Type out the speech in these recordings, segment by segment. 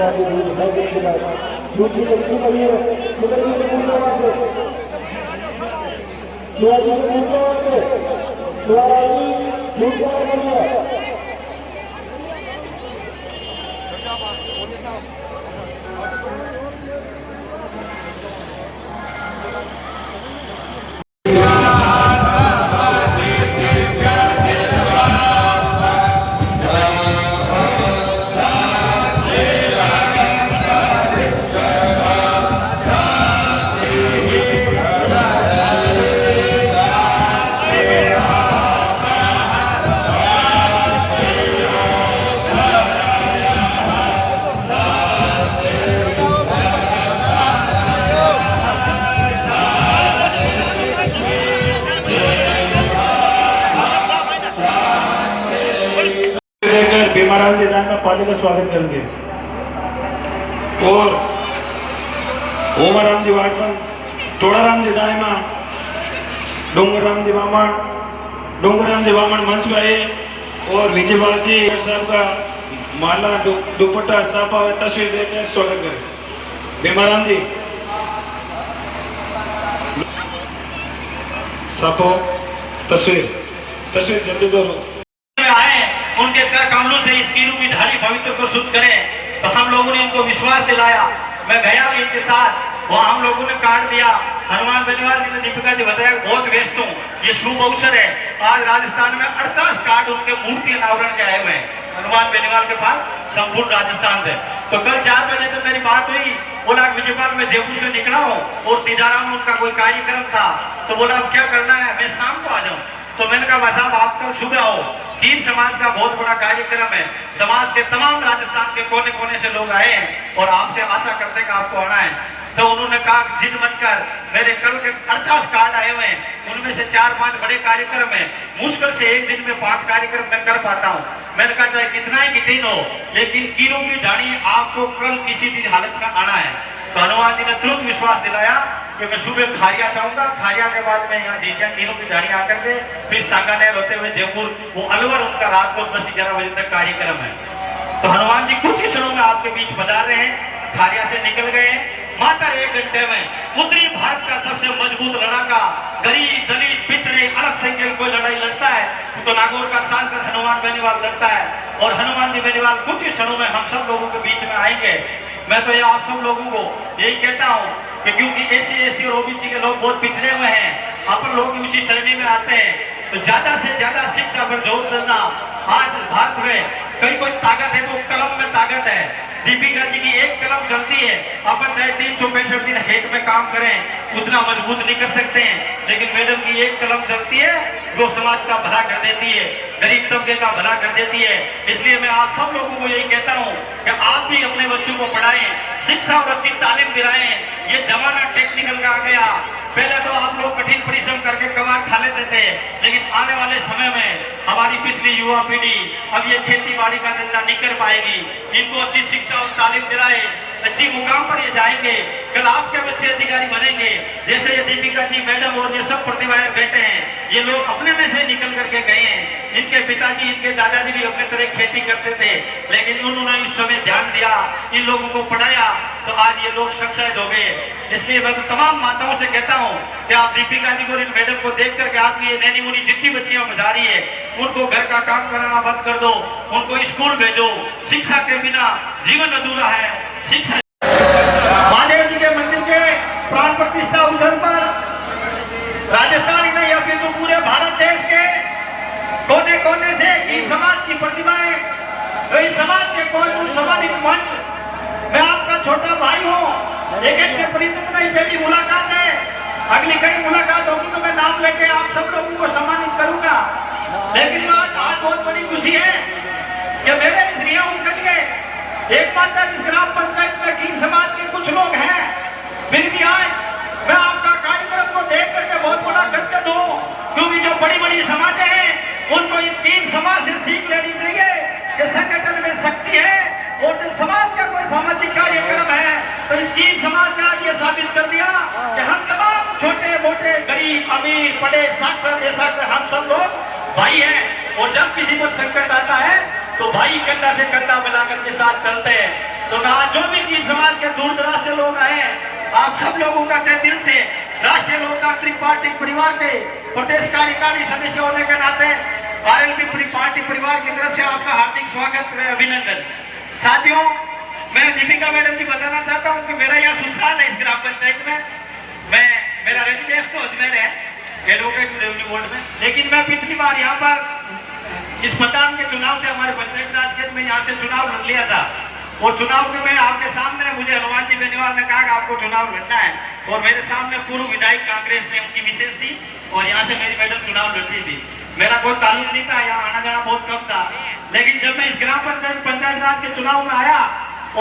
आगे दूर दिखाई देने के बाद दूसरी गलती पर ये शिवाजी से पूछा वहां से शिवाजी से पूछा वहां से शिवाजी दूसरा बनिया भीमाराम जी दान का पाली का स्वागत करेंगे और ओमराम जी वाटमन तोड़ाराम जी दायमा डोंगरराम जी वामन मंच पर आए और विजयपाल जी साहब का माला दुपट्टा साफा और तस्वीर देकर स्वागत करें। भीमाराम जी साफो तस्वीर जल्दी करो। उनके कर कमलों से इस कीरू की धारी पवित्र को शुद्ध करें, तो हम लोगों ने इनको विश्वास दिलाया। मैं गया इनके साथ, वहाँ हम लोगों ने काट दिया। हनुमान बेनीवाल जी ने दीपिका जी बताया बहुत व्यस्त हूँ, ये शुभ अवसर है। आज राजस्थान में 48 कार्ड उनके मूर्ति अनावरण के आए हुए हैं हनुमान बेनीवाल के पास, संपूर्ण राजस्थान से। तो कल 4 बजे तो मेरी बात हुई, बोला विजयपाल मैं जयपुर से निकला हूँ और तिजारा में उनका कोई कार्यक्रम था, तो बोला अब क्या करना है, मैं शाम को आ जाऊँ। तो मैंने कहा भाई साहब आप कल सुबह आओ, तीन समाज का बहुत बड़ा कार्यक्रम है, समाज के तमाम राजस्थान के कोने कोने से लोग आए हैं और आपसे आशा करते हैं कि आपको आना है। तो उन्होंने कहा जिद मत कर, मेरे कल के 48 कार्ड आए हुए हैं, उनमें से 4-5 बड़े कार्यक्रम है, मुश्किल से एक दिन में 5 कार्यक्रम मैं कर पाता हूँ। मैंने कहा चाहे कितना ही कि दिन हो, लेकिन कीरों की ढाणी आपको कल किसी भी हालत में आना है। तो हनुमान जी ने तुरंत विश्वास दिलाया कि मैं सुबह खारिया जाऊंगा, खारिया के बाद मैं यहाँ जीजा कीरों की ढाणी आकर के फिर सांगानेर होते हुए जयपुर, वो अलवर उनका रात को 10-11 बजे तक कार्यक्रम है। तो हनुमान जी कुछ ही क्षणों में आपके बीच पधार रहे हैं, खारिया से निकल गए मात्र 1 घंटे में। उत्तरी भारत का सबसे मजबूत लड़ाका, गरीब दलित पिछड़े अल्पसंख्यक कोई लड़ाई लड़ता है तो नागौर का सांसद हनुमान बेनीवाल लड़ता है, और हनुमान जी बेनीवाल कुछ ही क्षणों में हम सब लोगों के बीच में आएंगे। मैं तो ये आप सब लोगों को यही कहता हूँ कि क्योंकि SC/ST और OBC के लोग बहुत पिछड़े हुए हैं, अपन लोग उसी श्रेणी में आते हैं, तो ज्यादा से ज्यादा शिक्षा पर जोर देना। आज भारत में कोई ताकत है तो कलम में ताकत है। दीपिका जी की एक कलम चलती है, अपन चाहे 365 दिन खेत में काम करें उतना मजबूत नहीं कर सकते हैं, लेकिन मैडम की एक कलम चलती है वो समाज का भला कर देती है, गरीब तबके का भला कर देती है। इसलिए मैं आप सब लोगों को यही कहता हूँ कि आप भी अपने बच्चों को पढ़ाएं, शिक्षा और अच्छी तालीम दिलाएं। ये जमाना टेक्निकल का आ गया, पहले तो आप लोग कठिन परिश्रम करके कमा खा लेते थे, लेकिन आने वाले समय में हमारी पिछली युवा पीढ़ी अब ये खेती बाड़ी का धंधा नहीं कर पाएगी। इनको अच्छी शिक्षा और तालीम दिलाए, अच्छी मुकाम पर ये जाएंगे, कल आपके बच्चे अधिकारी बनेंगे। जैसे ये दीपिका जी मैडम और ये सब प्रतिभाएं बैठे हैं, ये लोग अपने में से निकल करके गए हैं। इनके पिताजी इनके दादाजी भी अपने तरह खेती करते थे, लेकिन उन्होंने इस समय ध्यान दिया, इन लोगों को पढ़ाया, तो आज ये लोग सक्सेस हो गए। इसलिए मैं तो तमाम माताओं से कहता हूँ कि आप दीपिका जी को, इन मैडम को देख करके आपकी ये नैनी मुनी जितनी बच्चियां बजा रही है उनको घर का काम कराना बंद कर दो, उनको स्कूल भेजो। शिक्षा के बिना जीवन अधूरा है। शिक्षा महादेव जी के मंदिर के प्राण प्रतिष्ठा अवसर पर राजस्थान ही नहीं अभी तो पूरे भारत देश के कोने कोने से इस समाज की प्रतिभाएं, तो इस समाज के कोई सम्मानित मंच, मैं आपका छोटा भाई हूँ, एक से परिचित नहीं, पहली मुलाकात है, अगली कई मुलाकात होगी तो मैं नाम लेके आप सब लोगों को सम्मानित करूंगा। लेकिन आज बहुत बड़ी खुशी है कि मेरे इस रिया उनकट के एकमात्र इस ग्राम पंचायत में कीन समाज के कुछ लोग हैं, फिर भी आज मैं आपका कार्यक्रम को देख करके बहुत बड़ा गदगद हूँ, क्योंकि जो बड़ी बड़ी समाजें हैं उनको इन कीन समाज से सीख लेनी चाहिए कि संगठन में शक्ति है, और जो समाज का कोई सामाजिक कार्यक्रम है तो इस कीन समाज ने आज ये साबित कर दिया कि हम तमाम छोटे मोटे गरीब अमीर पढ़े साक्षर असाक्षर हम सब लोग भाई हैं, और जब किसी को संकट आता है तो भाई कंधा से कंधा मिलाकर के साथ चलते हैं। तो कहा जो भी किस समाज के दूर दराज से लोग आए आप सब लोगों का तहे दिल से राष्ट्रीय लोकतांत्रिक पार्टी परिवार के प्रदेश कार्यकारी सदस्य होने के नाते आरएलपी पार्टी परिवार की तरफ से आपका हार्दिक स्वागत व अभिनंदन। साथियों, मैं दीपिका मैडम जी बताना चाहता हूँ कि मेरा यहाँ ससुराल है इस ग्राम पंचायत में। मेरा रेजिडेंस तो अजमेर है एडवोकेट रेवेन्यू बोर्ड में, लेकिन मैं पिछली बार यहाँ पर इस मतदान के चुनाव से हमारे पंचायत राज क्षेत्र में यहाँ से चुनाव लड़ लिया था और चुनाव के में आपके सामने मुझे हनुमान जी बेनीवाल ने कहा कि आपको चुनाव लड़ना है और मेरे सामने पूर्व विधायक कांग्रेस से उनकी विशेष थी और यहाँ से मेरी मैडम चुनाव लड़ती थी। मेरा कोई ताल्लुक नहीं था, यहाँ आना जाना बहुत कम था, लेकिन जब मैं इस ग्राम पंचायत राज के चुनाव में आया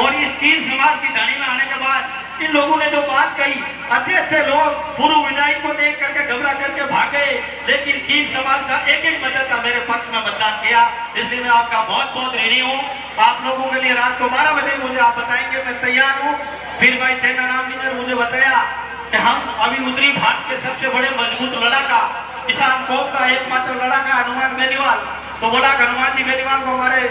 और इस तीन समाज की धनी में आने के बाद इन लोगों ने जो बात कही, अच्छे अच्छे लोग पूर्व विधायक को देख करके घबरा करके भागे, लेकिन तीन समाज का एक एक मतदाता मेरे पक्ष में मतदान किया। इसलिए मैं आपका बहुत बहुत ऋणी हूँ। आप लोगों के लिए रात को 12 बजे मुझे आप बताएंगे, मैं तैयार हूँ। फिर भाई चैनाराम जी ने मुझे बताया कि हम अभी उत्तरी भारत के सबसे बड़े मजबूत लड़ाका किसान कौम का एकमात्र लड़ाका हनुमान बेनीवाल, तो बोला हनुमान जी बेनीवाल को हमारे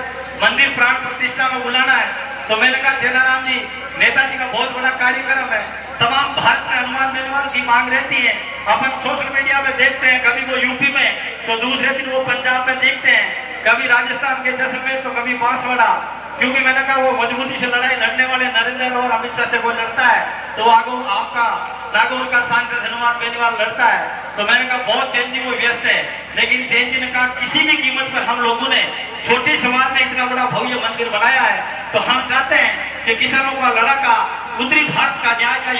मंदिर प्राण प्रतिष्ठा में बुलाना है। तो मैंने कहा चैनाराम जी, नेताजी का बहुत बड़ा कार्यक्रम है, तमाम भारत में हनुमान बेनीवाल की मांग रहती है। अपन सोशल मीडिया में देखते हैं, कभी वो यूपी में तो दूसरे दिन वो पंजाब में देखते हैं, कभी राजस्थान के जैसलमेर तो कभी बांसवाड़ा, क्योंकि मैंने कहा वो मजबूती से लड़ाई लड़ने वाले नरेंद्र और अमित शाह से वो लड़ता है तो आगो आपका नागौर का सांसद हनुमान बेनीवाल लड़ता है। तो मैंने कहा बहुत तेजी वो व्यस्त है, लेकिन तेजी ने कहा किसी भी कीमत पर हम लोगों ने छोटी समाज में इतना बड़ा भव्य मंदिर बनाया है, तो हम चाहते हैं कि किसानों का लड़ाका उत्तरी भारत का न्याय का